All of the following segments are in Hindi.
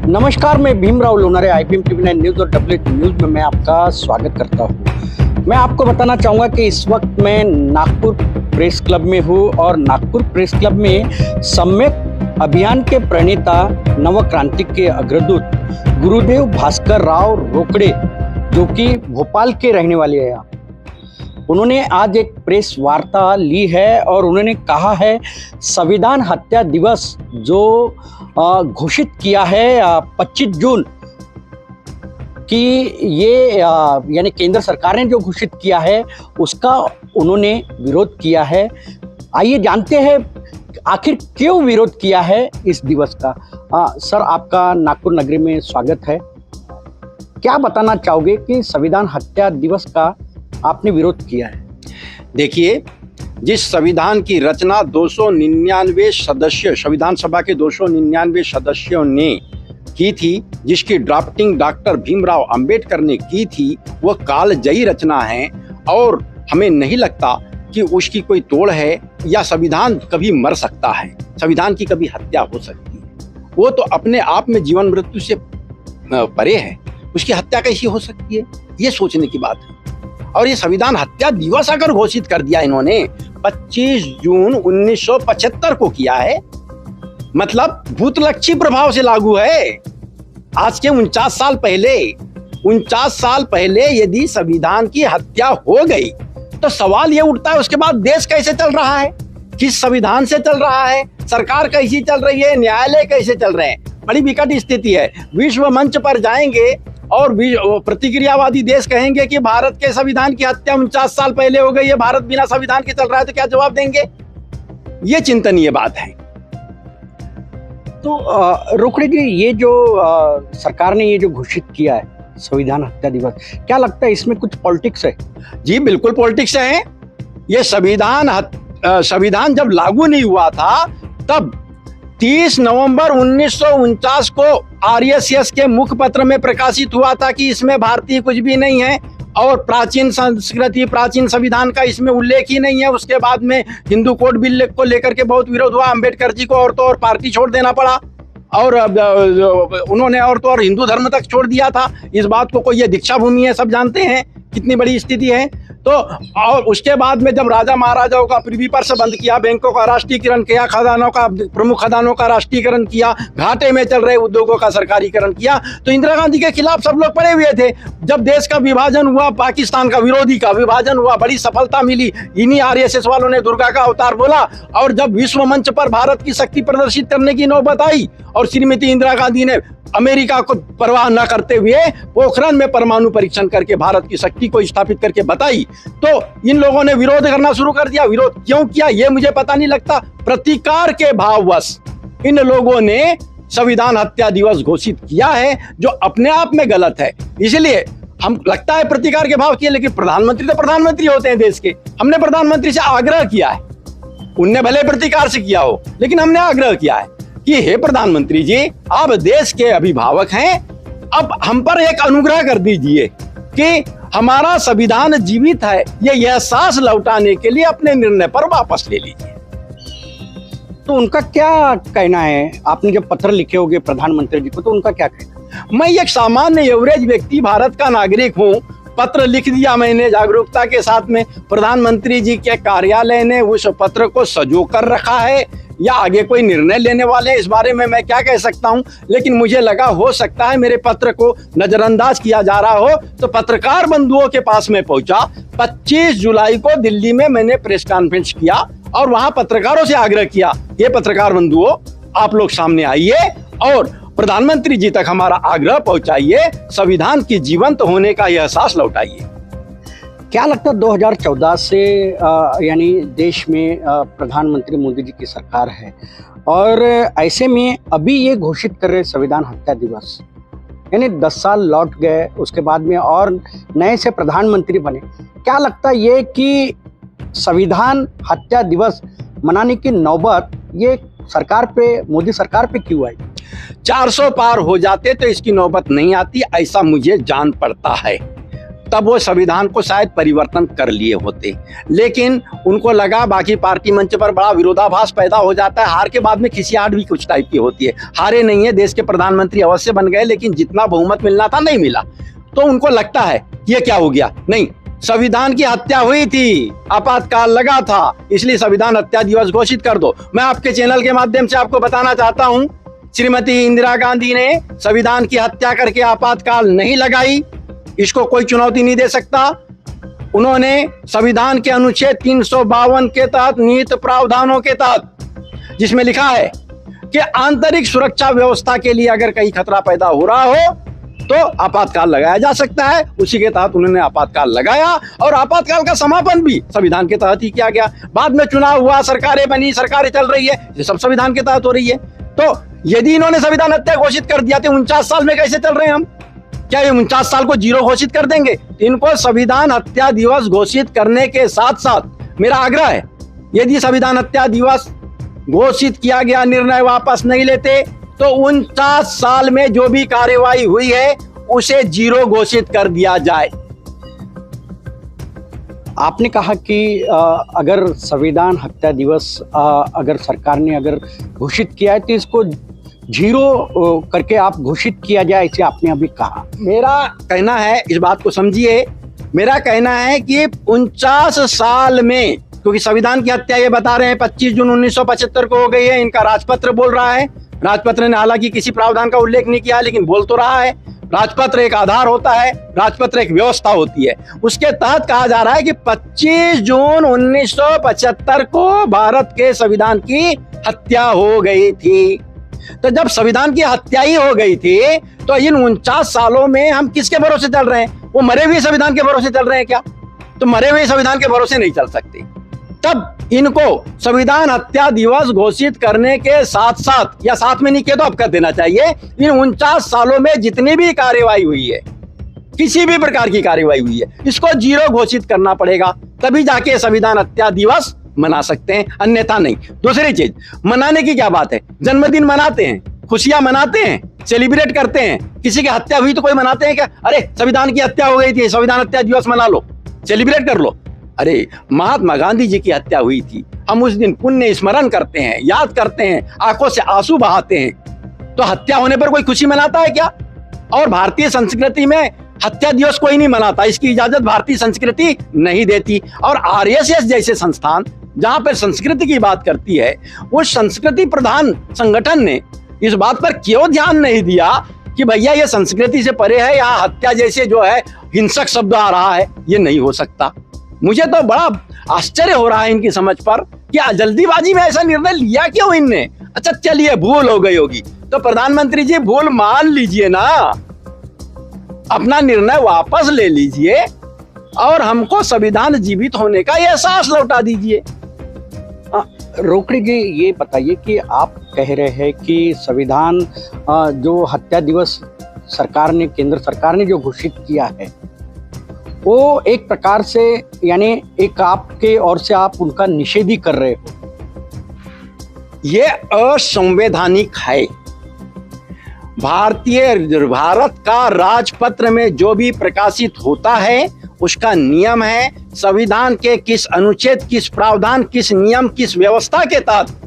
नमस्कार, मैं Bhimrao Lonare IPM TV9 news और WH न्यूज़ में मैं आपका स्वागत करता हूँ। मैं आपको बताना चाहूँगा कि इस वक्त मैं नागपुर प्रेस क्लब में हूँ और नागपुर प्रेस क्लब में सम्यक अभियान के प्रणेता नव क्रांति के अग्रदूत गुरुदेव भास्कर राव रोकड़े, जो कि भोपाल के रहने वाले हैं, उन्होंने आज एक प्रेस वार्ता ली है और उन्होंने कहा है संविधान हत्या दिवस जो घोषित किया है 25 जून कि ये यानी केंद्र सरकार ने जो घोषित किया है उसका उन्होंने विरोध किया है। आइए जानते हैं आखिर क्यों विरोध किया है इस दिवस का। सर, आपका नागपुर नगरी में स्वागत है। क्या बताना चाहोगे कि संविधान हत्या दिवस का आपने विरोध किया है? देखिए, जिस संविधान की रचना 299 सदस्य संविधान सभा के 299 सदस्यों ने की थी, जिसकी ड्राफ्टिंग डॉक्टर भीमराव अंबेडकर ने की थी, वह कालजयी रचना है और हमें नहीं लगता कि उसकी कोई तोड़ है या संविधान कभी मर सकता है, संविधान की कभी हत्या हो सकती है। वो तो अपने आप में जीवन मृत्यु से परे है, उसकी हत्या कैसी हो सकती है, ये सोचने की बात है। और ये संविधान हत्या दिवस अगर घोषित कर दिया इन्होंने 25 जून 1975 को किया है, मतलब भूतलक्षी प्रभाव से लागू है। आज के 49 साल पहले यदि संविधान की हत्या हो गई तो सवाल ये उठता है उसके बाद देश कैसे चल रहा है, किस संविधान से चल रहा है, सरकार कैसी चल रही है, न्यायालय कैसे चल रहे हैं। बड़ी विकट स्थिति है। विश्व मंच पर जाएंगे और प्रतिक्रियावादी देश कहेंगे कि भारत के संविधान की हत्या 49 साल पहले हो गई है, भारत बिना संविधान के चल रहा है, तो क्या जवाब देंगे? ये चिंतनीय बात है। तो रोकड़े जी, ये जो सरकार ने ये जो घोषित किया है संविधान हत्या दिवस, क्या लगता है इसमें कुछ पॉलिटिक्स है? जी बिल्कुल पॉलिटिक्स है। ये संविधान जब लागू नहीं हुआ था तब 30 नवंबर 1949 को RSS के मुखपत्र में प्रकाशित हुआ था कि इसमें भारतीय कुछ भी नहीं है और प्राचीन संस्कृति, प्राचीन संविधान का इसमें उल्लेख ही नहीं है। उसके बाद में हिंदू कोड बिल को लेकर के बहुत विरोध हुआ। अंबेडकर जी को और तो और पार्टी छोड़ देना पड़ा और उन्होंने और तो और हिंदू धर्म तक छोड़ दिया था। इस बात को कोई ये दीक्षा भूमि है, सब जानते हैं कितनी बड़ी स्थिति है। तो और उसके बाद में जब राजा महाराजाओं का प्रिवी पर्स बंद किया, बैंकों का राष्ट्रीयकरण किया, खदानों का, प्रमुख खदानों का राष्ट्रीयकरण किया, घाटे में चल रहे उद्योगों का सरकारीकरण किया, तो इंदिरा गांधी के खिलाफ सब लोग पड़े हुए थे। जब देश का विभाजन हुआ, पाकिस्तान का विरोधी का विभाजन हुआ, बड़ी सफलता मिली। इन्हीं RSS वालों ने दुर्गा का अवतार बोला और जब विश्व मंच पर भारत की शक्ति प्रदर्शित करने की नौबत आई और श्रीमती इंदिरा गांधी ने अमेरिका को परवाह न करते हुए पोखरण में परमाणु परीक्षण करके भारत की शक्ति को स्थापित करके बताई, तो इन लोगों ने विरोध करना शुरू कर दिया। विरोध क्यों किया ये मुझे पता नहीं लगता। प्रतिकार के भाववश इन लोगों ने संविधान हत्या दिवस घोषित किया है, जो अपने आप में गलत है। इसलिए हम लगता है प्रतिकार के भाव किए, लेकिन प्रधानमंत्री तो प्रधानमंत्री होते हैं देश के। हमने प्रधानमंत्री से आग्रह किया है, उनने भले प्रतिकार से किया हो, लेकिन हमने आग्रह किया है कि हे प्रधानमंत्री जी, आप देश के अभिभावक हैं, अब हम पर एक अनुग्रह कर दीजिए कि हमारा संविधान जीवित है, ये एहसास लौटाने के लिए अपने निर्णय पर वापस ले लीजिए। तो उनका क्या कहना है? आपने जब पत्र लिखे होंगे प्रधानमंत्री जी को, तो उनका क्या कहना? मैं एक सामान्य एवरेज व्यक्ति, भारत का नागरिक हूँ, पत्र लिख दिया मैंने जागरूकता के साथ में। प्रधानमंत्री जी के कार्यालय ने उस पत्र को सजो कर रखा है या आगे कोई निर्णय लेने वाले हैं, इस बारे में मैं क्या कह सकता हूं। लेकिन मुझे लगा हो सकता है मेरे पत्र को नजरअंदाज किया जा रहा हो, तो पत्रकार बंधुओं के पास में पहुंचा। 25 जुलाई को दिल्ली में मैंने प्रेस कॉन्फ्रेंस किया और वहां पत्रकारों से आग्रह किया, ये पत्रकार बंधुओं, आप लोग सामने आइए और प्रधानमंत्री जी तक हमारा आग्रह पहुंचाइए, संविधान की जीवंत होने का एहसास लौटाइए। क्या लगता है 2014 से यानी देश में प्रधानमंत्री मोदी जी की सरकार है और ऐसे में अभी ये घोषित कर रहे संविधान हत्या दिवस, यानी 10 साल लौट गए, उसके बाद में और नए से प्रधानमंत्री बने, क्या लगता है ये कि संविधान हत्या दिवस मनाने की नौबत ये सरकार पे, मोदी सरकार पे क्यों आई? 400 पार हो जाते तो इसकी नौबत नहीं आती, ऐसा मुझे जान पड़ता है। तब वो संविधान को शायद परिवर्तन कर लिए होते, लेकिन उनको लगा, बाकी पार्टी मंच पर बड़ा विरोधाभास पैदा हो जाता है। हार के बाद में खिसियाहट भी कुछ टाइप की होती है। हारे नहीं है, देश के प्रधानमंत्री अवश्य बन गए, लेकिन जितना बहुमत मिलना था नहीं मिला। तो उनको लगता है ये क्या हो गया, नहीं, संविधान की हत्या हुई थी, आपातकाल लगा था, इसलिए संविधान हत्या दिवस घोषित कर दो। मैं आपके चैनल के माध्यम से आपको बताना चाहता हूं, श्रीमती इंदिरा गांधी ने संविधान की हत्या करके आपातकाल नहीं लगाई, इसको कोई चुनौती नहीं दे सकता। उन्होंने संविधान के अनुच्छेद 352 के तहत निहित प्रावधानों के तहत, जिसमें लिखा है कि आंतरिक सुरक्षा व्यवस्था के लिए अगर कहीं खतरा पैदा हो रहा हो तो आपातकाल लगाया जा सकता है, उसी के तहत उन्होंने आपातकाल लगाया और आपातकाल का समापन भी संविधान के तहत ही किया गया। बाद में चुनाव हुआ, सरकारें बनी, सरकारें चल रही है, ये सब संविधान के तहत हो रही है। तो यदि इन्होंने संविधान हत्या घोषित कर दिया तो 49 साल में कैसे चल रहे हैं हम? क्या ये 49 साल को जीरो घोषित कर देंगे? इनको संविधान हत्या दिवस घोषित करने के साथ साथ मेरा आग्रह है, यदि संविधान हत्या दिवस घोषित किया गया निर्णय वापस नहीं लेते तो 49 साल में जो भी कार्यवाही हुई है उसे जीरो घोषित कर दिया जाए। आपने कहा कि अगर संविधान हत्या दिवस अगर सरकार ने अगर घोषित किया है तो इसको जीरो करके आप घोषित किया जाए, इसे आपने अभी कहा। मेरा कहना है, इस बात को समझिए, मेरा कहना है कि 49 साल में, क्योंकि संविधान की हत्या ये बता रहे हैं 25 जून 1975 को हो गई है, इनका राजपत्र बोल रहा है। राजपत्र ने हालांकि किसी प्रावधान का उल्लेख नहीं किया, लेकिन बोल तो रहा है। राजपत्र एक आधार होता है, राजपत्र एक व्यवस्था होती है, उसके तहत कहा जा रहा है कि 25 जून 1975 को भारत के संविधान की हत्या हो गई थी। तो जब संविधान की हत्या ही हो गई थी तो इन 49 सालों में हम किसके भरोसे चल रहे हैं? वो मरे हुए संविधान के भरोसे चल रहे हैं क्या? तो मरे हुए संविधान के भरोसे नहीं चल सकते। तब इनको संविधान हत्या दिवस घोषित करने के साथ साथ, या साथ में नहीं किया तो अब कर देना चाहिए, इन 49 सालों में जितनी भी कार्यवाही हुई है, किसी भी प्रकार की कार्यवाही हुई है, इसको जीरो घोषित करना पड़ेगा, तभी जाके संविधान हत्या दिवस मना सकते हैं, अन्यथा नहीं। दूसरी चीज, मनाने की क्या बात है? जन्मदिन मनाते हैं, खुशियां मनाते हैं, सेलिब्रेट करते हैं, किसी की हत्या हुई तो कोई मनाते हैं क्या? अरे संविधान की हत्या हो गई थी, संविधान हत्या दिवस मना लो, सेलिब्रेट कर लो। अरे महात्मा गांधी जी की हत्या हुई थी, हम उस दिन पुण्य स्मरण करते हैं, याद करते हैं, आंखों से आंसू बहाते हैं, तो हत्या होने पर कोई खुशी मनाता है क्या? और भारतीय संस्कृति में हत्या दिवस कोई नहीं मनाता, इसकी इजाजत भारतीय संस्कृति नहीं देती। और आरएसएस जैसे संस्थान जहां पर संस्कृति की बात करती है, उस संस्कृति प्रधान संगठन ने इस बात पर क्यों ध्यान नहीं दिया कि भैया ये संस्कृति से परे है, यहाँ हत्या जैसे जो है हिंसक शब्द आ रहा है, ये नहीं हो सकता। मुझे तो बड़ा आश्चर्य हो रहा है इनकी समझ पर कि जल्दीबाजी में ऐसा निर्णय लिया क्यों इनने। अच्छा चलिए, भूल हो गई होगी तो प्रधानमंत्री जी भूल मान लीजिए ना, अपना निर्णय वापस ले लीजिए और हमको संविधान जीवित होने का एहसास लौटा दीजिए। रोकड़ी जी, ये बताइए कि आप कह रहे हैं कि संविधान जो हत्या दिवस सरकार ने, केंद्र सरकार ने जो घोषित किया है, वो एक प्रकार से, यानी एक आपके ओर से आप उनका निषेध ही कर रहे हो। ये असंवैधानिक है। भारत का राजपत्र में जो भी प्रकाशित होता है उसका नियम है, संविधान के किस अनुच्छेद, किस प्रावधान, किस नियम, किस व्यवस्था के तहत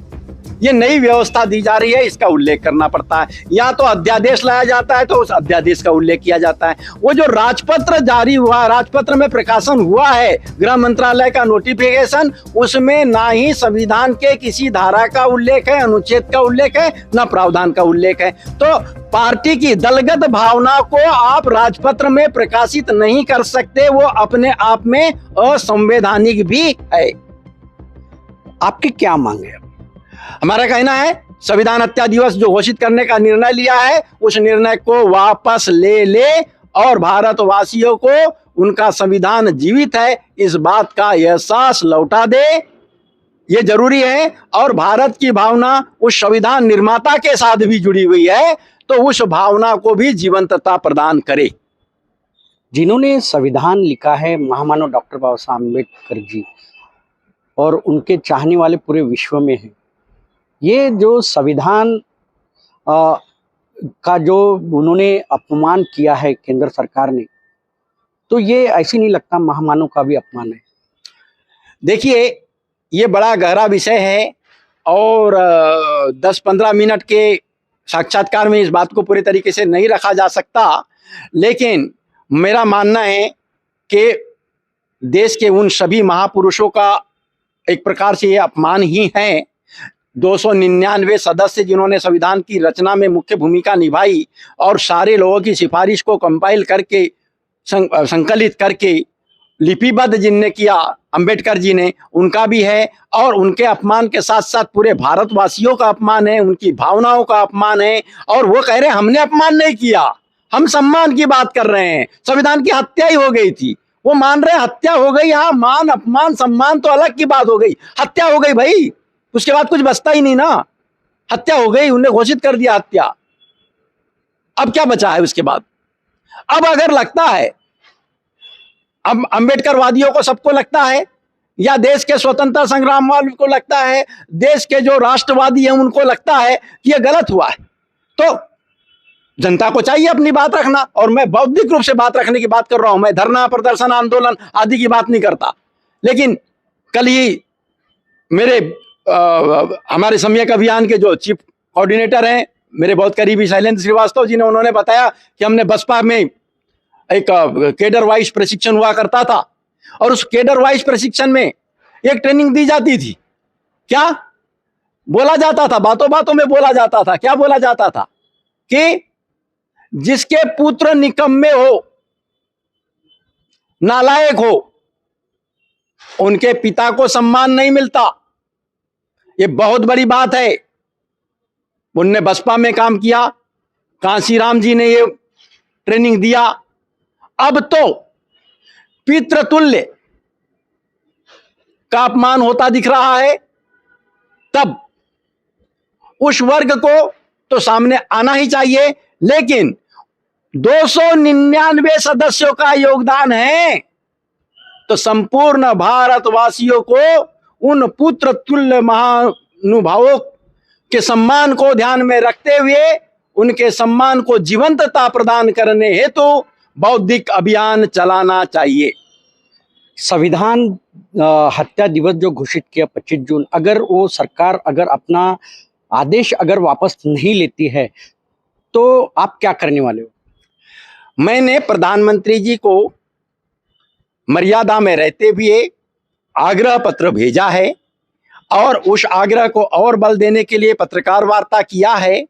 ये नई व्यवस्था दी जा रही है, इसका उल्लेख करना पड़ता है। या तो अध्यादेश लाया जाता है तो उस अध्यादेश का उल्लेख किया जाता है। वो जो राजपत्र जारी हुआ, राजपत्र में प्रकाशन हुआ है, गृह मंत्रालय का नोटिफिकेशन, उसमें ना ही संविधान के किसी धारा का उल्लेख है, अनुच्छेद का उल्लेख है, ना प्रावधान का उल्लेख है। तो पार्टी की दलगत भावना को आप राजपत्र में प्रकाशित नहीं कर सकते, वो अपने आप में असंवैधानिक भी है। आपकी क्या मांग है? हमारा कहना है संविधान हत्या दिवस जो घोषित करने का निर्णय लिया है, उस निर्णय को वापस ले और भारतवासियों को उनका संविधान जीवित है इस बात का एहसास लौटा दे, ये जरूरी है। और भारत की भावना उस संविधान निर्माता के साथ भी जुड़ी हुई है, तो उस भावना को भी जीवंतता प्रदान करे। जिन्होंने संविधान लिखा है, महामानव डॉक्टर बाबा साहब अम्बेडकर जी, और उनके चाहने वाले पूरे विश्व में हैं। ये जो संविधान का जो उन्होंने अपमान किया है केंद्र सरकार ने, तो ये ऐसी नहीं लगता महामानव का भी अपमान है? देखिए, ये बड़ा गहरा विषय है और 10-15 मिनट के साक्षात्कार में इस बात को पूरे तरीके से नहीं रखा जा सकता। लेकिन मेरा मानना है कि देश के उन सभी महापुरुषों का एक प्रकार से ये अपमान ही है। 299 सदस्य जिन्होंने संविधान की रचना में मुख्य भूमिका निभाई और सारे लोगों की सिफारिश को कंपाइल करके संकलित करके लिपिबद्ध जिनने किया, अंबेडकर जी ने, उनका भी है। और उनके अपमान के साथ साथ पूरे भारतवासियों का अपमान है, उनकी भावनाओं का अपमान है। और वो कह रहे हैं हमने अपमान नहीं किया, हम सम्मान की बात कर रहे हैं, संविधान की हत्या ही हो गई थी। वो मान रहे हैं हत्या हो गई। हाँ, मान अपमान सम्मान तो अलग की बात हो गई, हत्या हो गई भाई, उसके बाद कुछ बचता ही नहीं ना। हत्या हो गई, उन्हें घोषित कर दिया हत्या। अब क्या बचा है उसके बाद? अब अगर लगता है, अब अंबेडकर वादियों को सबको लगता है, या देश के स्वतंत्रता संग्राम वालों को लगता है, देश के जो राष्ट्रवादी हैं उनको लगता है कि यह गलत हुआ है, तो जनता को चाहिए अपनी बात रखना। और मैं बौद्धिक रूप से बात रखने की बात कर रहा हूं, मैं धरना प्रदर्शन आंदोलन आदि की बात नहीं करता। लेकिन कल ही मेरे हमारे सम्यक अभियान के जो चीफ कोऑर्डिनेटर हैं, मेरे बहुत करीबी शैलेंद्र श्रीवास्तव जी ने, उन्होंने बताया कि हमने बसपा में एक केडर वाइज प्रशिक्षण हुआ करता था और उस केडर वाइज प्रशिक्षण में एक ट्रेनिंग दी जाती थी। क्या बोला जाता था? बातों बातों में बोला जाता था। क्या बोला जाता था? कि जिसके पुत्र निकम्मे हो, नालायक हो, उनके पिता को सम्मान नहीं मिलता। ये बहुत बड़ी बात है। उनने बसपा में काम किया, कांशीराम जी ने ये ट्रेनिंग दिया। अब तो पितृतुल्य का अपमान होता दिख रहा है। तब उस वर्ग को तो सामने आना ही चाहिए। लेकिन 299 सदस्यों का योगदान है, तो संपूर्ण भारतवासियों को उन पुत्र तुल्य महानुभावों के सम्मान को ध्यान में रखते हुए उनके सम्मान को जीवंतता प्रदान करने हेतु बौद्धिक अभियान चलाना चाहिए। संविधान हत्या दिवस जो घोषित किया 25 जून, अगर वो सरकार अगर अपना आदेश अगर वापस नहीं लेती है तो आप क्या करने वाले हो? मैंने प्रधानमंत्री जी को मर्यादा में रहते हुए आग्रह पत्र भेजा है और उस आग्रह को और बल देने के लिए पत्रकार वार्ता किया है।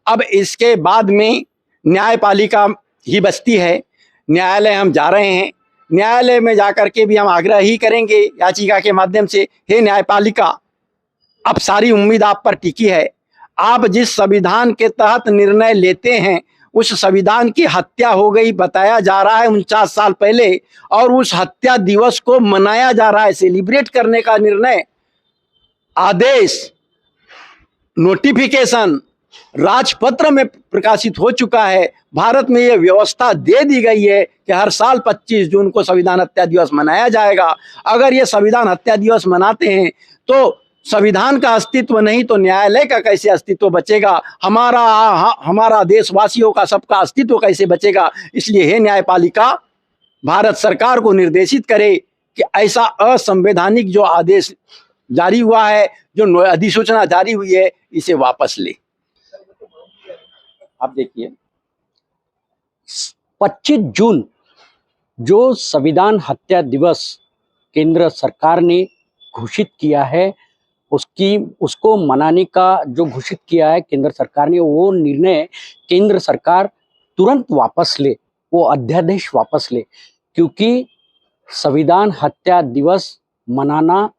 अब इसके बाद में न्यायपालिका ही बचती है। न्यायालय हम जा रहे हैं, न्यायालय में जाकर के भी हम आग्रह ही करेंगे याचिका के माध्यम से, हे न्यायपालिका, अब सारी उम्मीद आप पर टिकी है। आप जिस संविधान के तहत निर्णय लेते हैं उस संविधान की हत्या हो गई बताया जा रहा है 49 साल पहले, और उस हत्या दिवस को मनाया जा रहा है, सेलिब्रेट करने का निर्णय, आदेश, नोटिफिकेशन राजपत्र में प्रकाशित हो चुका है। भारत में यह व्यवस्था दे दी गई है कि हर साल 25 जून को संविधान हत्या दिवस मनाया जाएगा। अगर ये संविधान हत्या दिवस मनाते हैं तो संविधान का अस्तित्व नहीं तो न्यायालय का कैसे अस्तित्व बचेगा? हमारा देशवासियों का सबका अस्तित्व कैसे बचेगा? इसलिए हे न्यायपालिका, भारत सरकार को निर्देशित करे कि ऐसा असंवैधानिक जो आदेश जारी हुआ है, जो अधिसूचना जारी हुई है, इसे वापस ले। आप देखिए 25 जून जो संविधान हत्या दिवस केंद्र सरकार ने घोषित किया है, उसको मनाने का जो घोषित किया है केंद्र सरकार ने, वो निर्णय केंद्र सरकार तुरंत वापस ले, वो अध्यादेश वापस ले, क्योंकि संविधान हत्या दिवस मनाना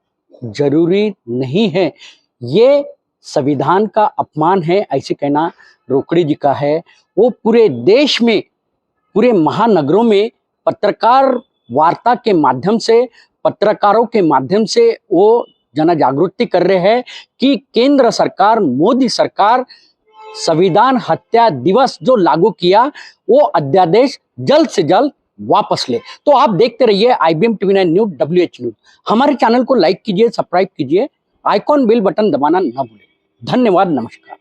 जरूरी नहीं है। ये संविधान का अपमान है, ऐसे कहना रोकड़े जी का है। वो पूरे देश में, पूरे महानगरों में पत्रकार वार्ता के माध्यम से, पत्रकारों के माध्यम से वो जन जागृति कर रहे हैं कि केंद्र सरकार, मोदी सरकार संविधान हत्या दिवस जो लागू किया वो अध्यादेश जल्द से जल्द वापस ले। तो आप देखते रहिए IBM TV9 news, WH news. हमारे चैनल को लाइक कीजिए, सब्सक्राइब कीजिए, आइकॉन बेल बटन दबाना ना भूलें। धन्यवाद, नमस्कार।